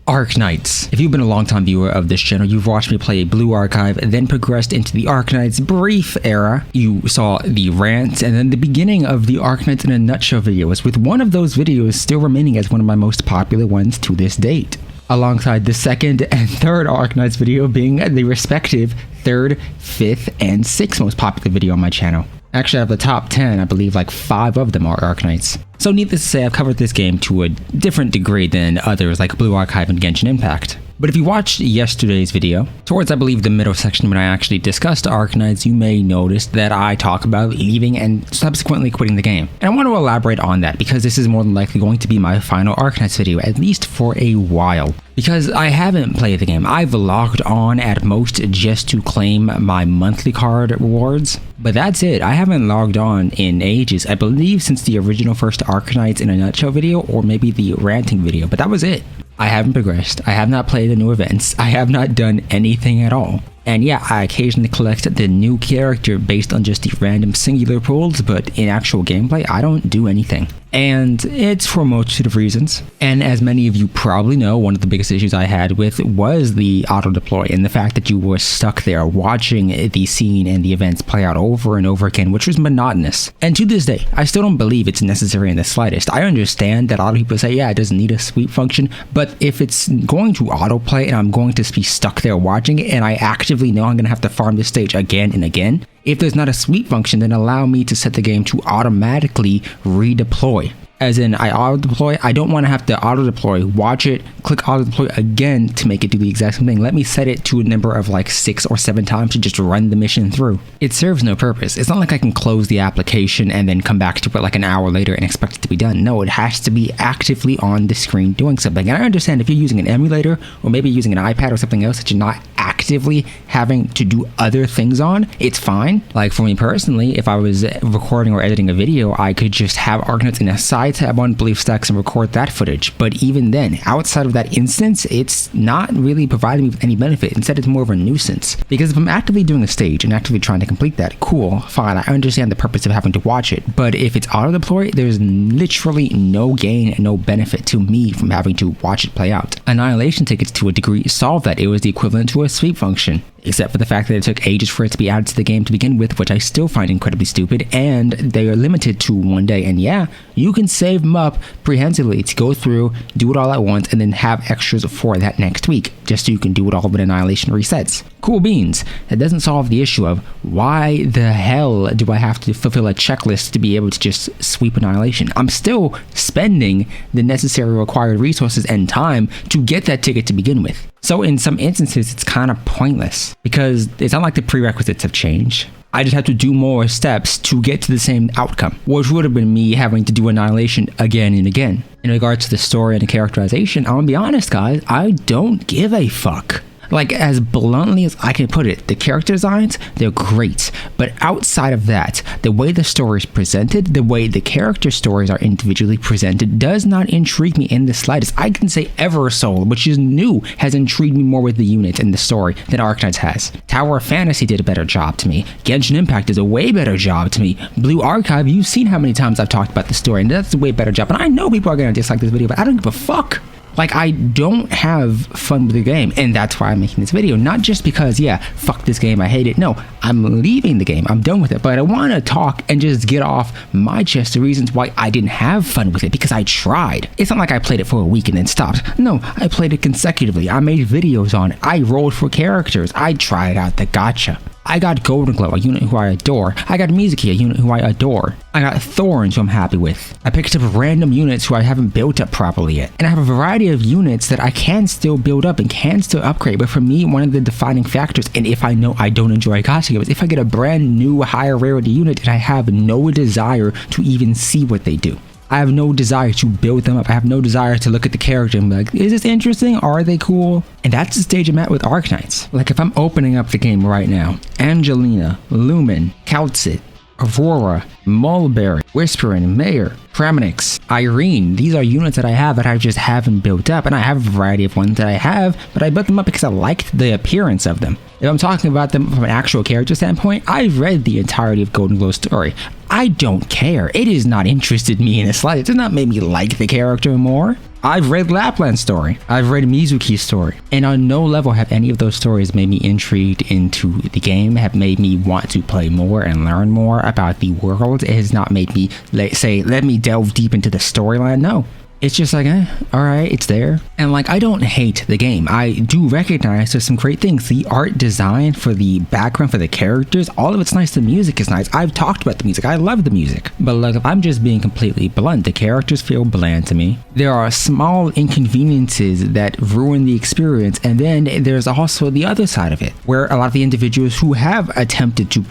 Arknights. If you've been a long-time viewer of this channel, you've watched me play Blue Archive, then progressed into the Arknights brief era. You saw the rant and then the beginning of the Arknights in a nutshell videos, with one of those videos still remaining as one of my most popular ones to this date, alongside the second and third Arknights video being the respective third, fifth, and sixth most popular video on my channel. Actually, out of the top 10, I believe like 5 of them are Arknights. So needless to say, I've covered this game to a different degree than others like Blue Archive and Genshin Impact. But if you watched yesterday's video, towards I believe the middle section when I actually discussed Arknights, you may notice that I talk about leaving and subsequently quitting the game. And I want to elaborate on that because this is more than likely going to be my final Arknights video, at least for a while. Because I haven't played the game. I've logged on at most just to claim my monthly card rewards, but that's it. I haven't logged on in ages. I believe since the original first Arknights in a nutshell video, or maybe the ranting video, but that was it. I haven't progressed. I have not played the new events. I have not done anything at all. And yeah, I occasionally collect the new character based on just the random singular pulls, but in actual gameplay, I don't do anything. And it's for a multitude of reasons. And as many of you probably know, one of the biggest issues I had with was the auto-deploy and the fact that you were stuck there watching the scene and the events play out over and over again, which was monotonous. And to this day, I still don't believe it's necessary in the slightest. I understand that a lot of people say, yeah, it doesn't need a sweep function, but if it's going to autoplay and I'm going to be stuck there watching it and I actively know I'm going to have to farm this stage again and again, if there's not a sweep function, then allow me to set the game to automatically redeploy. As in, I auto-deploy, I don't want to have to auto-deploy, watch it, click auto-deploy again to make it do the exact same thing. Let me set it to a number of like 6 or 7 times to just run the mission through. It serves no purpose. It's not like I can close the application and then come back to it like an hour later and expect it to be done. No, it has to be actively on the screen doing something. And I understand if you're using an emulator or maybe using an iPad or something else that you're not actively having to do other things on, it's fine. Like for me personally, if I was recording or editing a video, I could just have Arknights in a side tab on BeliefStacks and record that footage. But even then, outside of that instance, it's not really providing me with any benefit. Instead, it's more of a nuisance. Because if I'm actively doing a stage and actively trying to complete that, cool, fine, I understand the purpose of having to watch it. But if it's auto-deploy, there's literally no gain and no benefit to me from having to watch it play out. Annihilation tickets to a degree solved that. It was the equivalent to a sweep function, except for the fact that it took ages for it to be added to the game to begin with, which I still find incredibly stupid, and they are limited to 1 day. And yeah, you can save them up prehensively to go through, do it all at once, and then have extras for that next week, just so you can do it all with Annihilation resets. Cool beans. That doesn't solve the issue of why the hell do I have to fulfill a checklist to be able to just sweep Annihilation. I'm still spending the necessary required resources and time to get that ticket to begin with. So in some instances, it's kind of pointless because it's not like the prerequisites have changed. I just have to do more steps to get to the same outcome, which would have been me having to do Annihilation again and again. In regards to the story and the characterization, I'm gonna be honest, guys, I don't give a fuck. Like, as bluntly as I can put it, the character designs, they're great. But outside of that, the way the story is presented, the way the character stories are individually presented, does not intrigue me in the slightest. I can say Eversoul, which is new, has intrigued me more with the unit and the story than Arknights has. Tower of Fantasy did a better job to me. Genshin Impact does a way better job to me. Blue Archive, you've seen how many times I've talked about the story, and that's a way better job. And I know people are going to dislike this video, but I don't give a fuck. Like, I don't have fun with the game, and that's why I'm making this video. Not just because, yeah, fuck this game, I hate it. No, I'm leaving the game, I'm done with it. But I want to talk and just get off my chest the reasons why I didn't have fun with it, because I tried. It's not like I played it for a week and then stopped. No, I played it consecutively. I made videos on it. I rolled for characters. I tried out the gacha. I got Golden Glow, a unit who I adore. I got Mizuki, a unit who I adore. I got Thorns, who I'm happy with. I picked up random units who I haven't built up properly yet. And I have a variety of units that I can still build up and can still upgrade. But for me, one of the defining factors, and if I know I don't enjoy gacha games, if I get a brand new higher rarity unit and I have no desire to even see what they do. I have no desire to build them up. I have no desire to look at the character and be like, is this interesting? Are they cool? And that's the stage I'm at with Arknights. Like, if I'm opening up the game right now, Angelina, Lumen, Kaltsit, Aurora, Mulberry, Whispering, Mayor, Praminix, Irene. These are units that I have that I just haven't built up, and I have a variety of ones that I have, but I built them up because I liked the appearance of them. If I'm talking about them from an actual character standpoint, I've read the entirety of Golden Glow's story. I don't care. It has not interested me in the slightest. It has not made me like the character more. I've read Lapland's story. I've read Mizuki's story. And on no level have any of those stories made me intrigued into the game, have made me want to play more and learn more about the world. It has not made me say, let me delve deep into the storyline. No. It's just like, all right, it's there. And like, I don't hate the game. I do recognize there's some great things. The art design for the background, for the characters, all of it's nice. The music is nice. I've talked about the music. I love the music. But like, if I'm just being completely blunt, the characters feel bland to me. There are small inconveniences that ruin the experience. And then there's also the other side of it, where a lot of the individuals who have attempted to,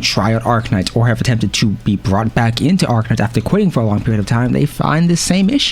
try out Arknights or have attempted to be brought back into Arknights after quitting for a long period of time, they find the same issue.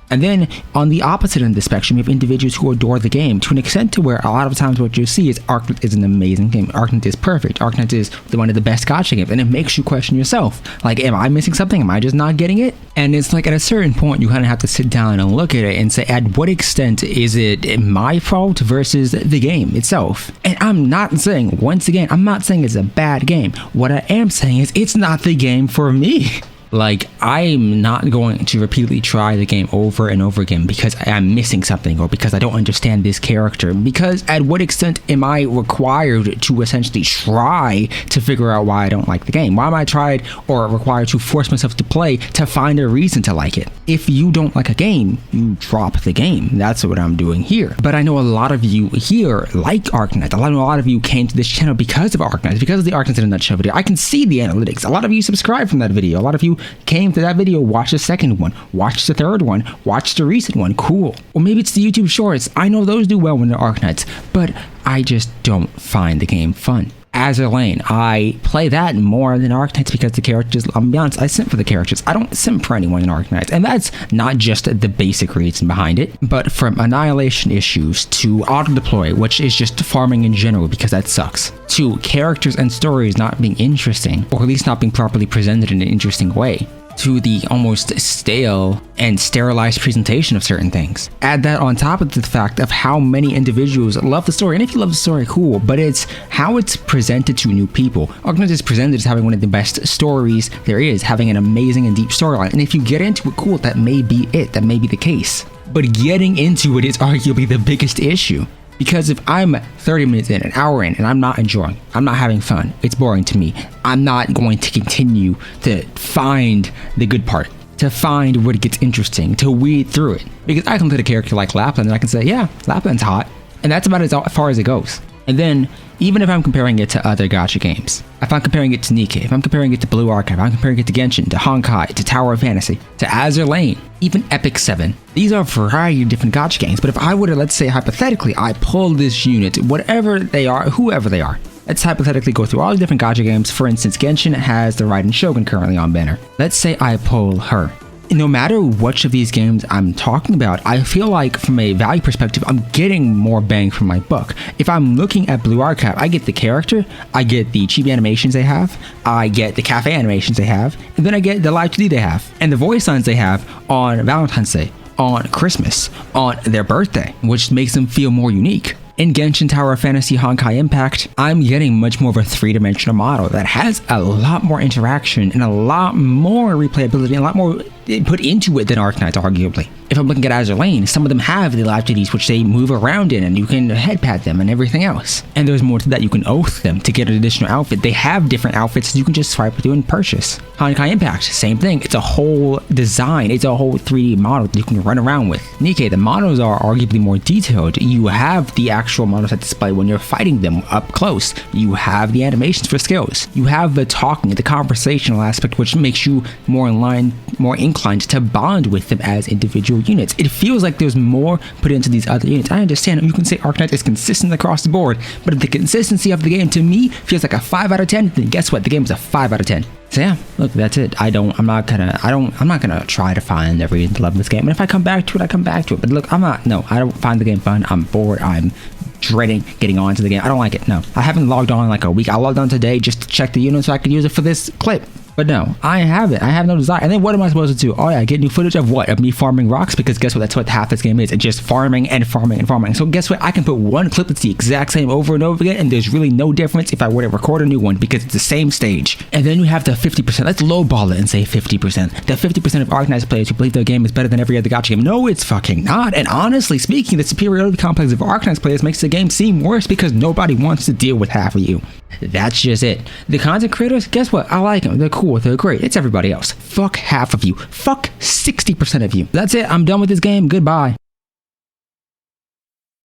And then on the opposite end of the spectrum, you have individuals who adore the game to an extent to where a lot of times what you see is Arknights is an amazing game. Arknights is perfect. Arknights is one of the best gacha games, and it makes you question yourself. Like, am I missing something? Am I just not getting it? And it's like at a certain point, you kind of have to sit down and look at it and say, at what extent is it my fault versus the game itself? And I'm not saying, once again, I'm not saying it's a bad game. What I am saying is it's not the game for me. Like, I'm not going to repeatedly try the game over and over again because I'm missing something or because I don't understand this character. Because at what extent am I required to essentially try to figure out why I don't like the game? Why am I tried or required to force myself to play to find a reason to like it? If you don't like a game, you drop the game. That's what I'm doing here. But I know a lot of you here like Arknights. A lot of you came to this channel because of Arknights, because of the Arknights in a nutshell video. I can see the analytics. A lot of you subscribed from that video. A lot of you came to that video, watched the second one, watched the third one, watched the recent one. Cool. Or maybe it's the YouTube shorts. I know those do well when they're Arknights, but I just don't find the game fun. Azure Lane, I play that more than Arknights because the characters, I'll be honest, I simp for the characters. I don't simp for anyone in Arknights. And that's not just the basic reason behind it, but from annihilation issues to auto-deploy, which is just farming in general because that sucks, to characters and stories not being interesting, or at least not being properly presented in an interesting way, to the almost stale and sterilized presentation of certain things. Add that on top of the fact of how many individuals love the story, and if you love the story, cool, but it's how it's presented to new people. Arknights is presented as having one of the best stories there is, having an amazing and deep storyline, and if you get into it, cool, that may be it, that may be the case. But getting into it is arguably the biggest issue. Because if I'm 30 minutes in, an hour in, and I'm not enjoying, I'm not having fun, it's boring to me, I'm not going to continue to find the good part, to find what gets interesting, to weed through it. Because I can look at a character like Lapland and I can say, yeah, Lapland's hot. And that's about as far as it goes. And then, even if I'm comparing it to other gacha games, if I'm comparing it to Nikkei, if I'm comparing it to Blue Archive, I'm comparing it to Genshin, to Honkai, to Tower of Fantasy, to Azure Lane, even Epic 7. These are a variety of different gacha games, but if I were to, let's say hypothetically, I pull this unit, whatever they are, whoever they are, let's hypothetically go through all the different gacha games. For instance, Genshin has the Raiden Shogun currently on banner. Let's say I pull her. No matter which of these games I'm talking about, I feel like from a value perspective, I'm getting more bang for my buck. If I'm looking at Blue Archive, I get the character, I get the chibi animations they have, I get the cafe animations they have, and then I get the live 2D they have, and the voice lines they have on Valentine's Day, on Christmas, on their birthday, which makes them feel more unique. In Genshin, Tower of Fantasy, Honkai Impact, I'm getting much more of a three-dimensional model that has a lot more interaction and a lot more replayability and a lot more put into it than Arknights, arguably. If I'm looking at Azure Lane, some of them have the live 2Ds which they move around in and you can headpat them and everything else. And there's more to that. You can oath them to get an additional outfit. They have different outfits you can just swipe through and purchase. Honkai Impact, same thing. It's a whole design. It's a whole 3D model that you can run around with. Nikkei, the models are arguably more detailed. You have the actual models at display when you're fighting them up close. You have the animations for skills. You have the talking, the conversational aspect, which makes you more inclined to bond with them as individual units. It feels like there's more put into these other units. I understand you can say Arknights is consistent across the board, but if the consistency of the game to me feels like a 5 out of 10, then guess what? The game is a 5 out of 10. So yeah, look, that's it. I'm not gonna try to find every reason to love this game. And if I come back to it, I come back to it. But look, I don't find the game fun. I'm bored. I'm dreading getting on to the game. I don't like it. No, I haven't logged on in like a week. I logged on today just to check the unit so I could use it for this clip. But no, I have it. I have no desire. And then what am I supposed to do? Oh yeah, get new footage of what? Of me farming rocks? Because guess what? That's what half this game is. It's just farming and farming and farming. So guess what? I can put one clip that's the exact same over and over again, and there's really no difference if I were to record a new one because it's the same stage. And then you have the 50%. Let's lowball it and say 50%. The 50% of Arknights players who believe their game is better than every other gacha game. No, it's fucking not. And honestly speaking, the superiority complex of Arknights players makes the game seem worse because nobody wants to deal with half of you. That's just it. The content creators, guess what? I like them. They're cool. They're great. It's everybody else. Fuck half of you. Fuck 60% of you. That's it. I'm done with this game. Goodbye.